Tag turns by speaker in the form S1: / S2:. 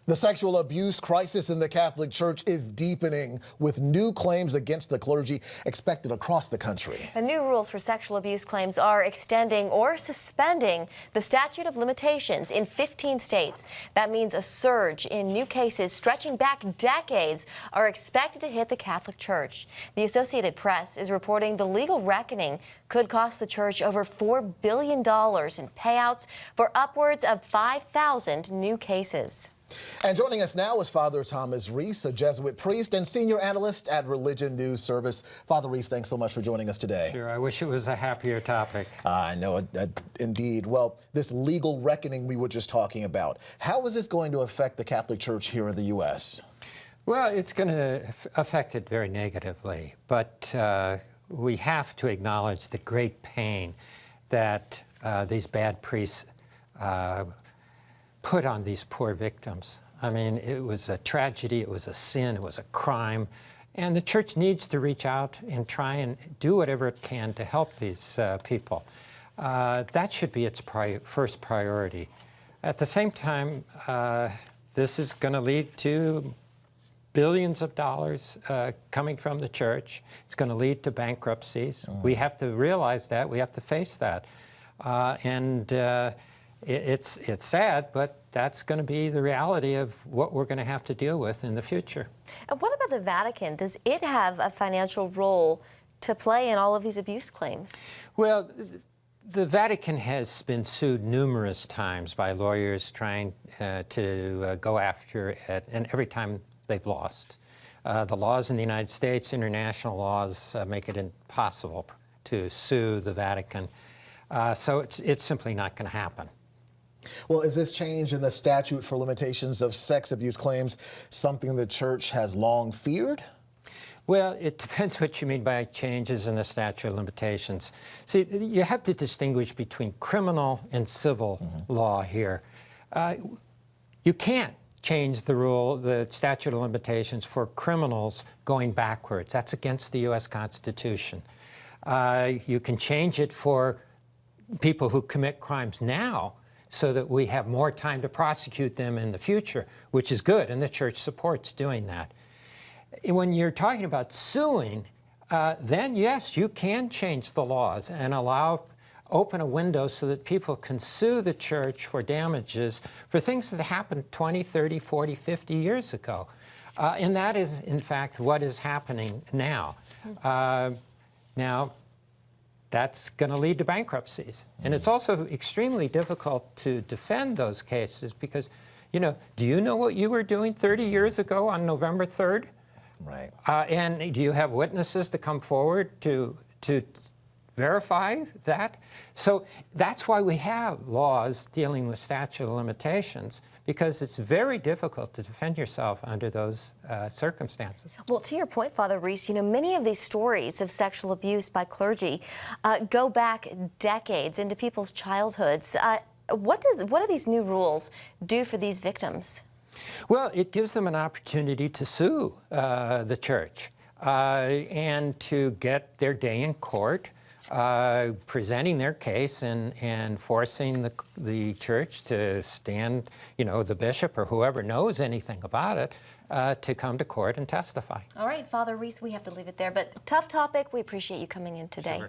S1: The sexual abuse crisis in the Catholic Church is deepening, with new claims against the clergy expected across the country.
S2: The new rules for sexual abuse claims are extending or suspending the statute of limitations in 15 states. That means a surge in new cases stretching back decades are expected to hit the Catholic Church. The Associated Press is reporting the legal reckoning could cost the Church over $4 billion in payouts for upwards of 5,000 new cases.
S1: And joining us now is Father Thomas Reese, a Jesuit priest and senior analyst at Religion News Service. Father Reese, thanks so much for joining us today.
S3: Sure, I wish it was a happier topic.
S1: I know, indeed. Well, this legal reckoning we were just talking about, how is this going to affect the Catholic Church here in the U.S.?
S3: Well, it's going to affect it very negatively, but we have to acknowledge the great pain that these bad priests put on these poor victims. I mean, it was a tragedy, it was a sin, it was a crime, and the Church needs to reach out and try and do whatever it can to help these people. That should be its first priority. At the same time, this is going to lead to billions of dollars coming from the Church. It's going to lead to bankruptcies. We have to realize that. We have to face that. It's sad, but that's going to be the reality of what we're going to have to deal with in the future.
S2: And what about the Vatican? Does it have a financial role to play in all of these abuse claims?
S3: Well, the Vatican has been sued numerous times by lawyers trying to go after it, and every time they've lost. The laws in the United States, international laws, make it impossible to sue the Vatican. So it's simply not going to happen.
S1: Well, is this change in the statute for limitations of sex abuse claims something the Church has long feared?
S3: Well, it depends what you mean by changes in the statute of limitations. See, you have to distinguish between criminal and civil law here. You can't change the statute of limitations for criminals going backwards. That's against the U.S. Constitution. You can change it for people who commit crimes now, so that we have more time to prosecute them in the future, which is good, and the Church supports doing that. When you're talking about suing, then yes, you can change the laws and open a window so that people can sue the Church for damages for things that happened 20, 30, 40, 50 years ago. And that is, in fact, what is happening now. Now, that's going to lead to bankruptcies. And it's also extremely difficult to defend those cases because, you know, do you know what you were doing 30 years ago on November 3rd?
S1: Right.
S3: And do you have witnesses to come forward to verify that? So that's why we have laws dealing with statute of limitations, because it's very difficult to defend yourself under those circumstances.
S2: Well, to your point, Father Reese, you know, many of these stories of sexual abuse by clergy go back decades into people's childhoods. What do these new rules do for these victims?
S3: Well, it gives them an opportunity to sue the Church and to get their day in court, presenting their case and forcing the Church to stand, you know, the bishop or whoever knows anything about it, to come to court and testify.
S2: All right, Father Reese, we have to leave it there, but tough topic. We appreciate you coming in today.
S3: Sure.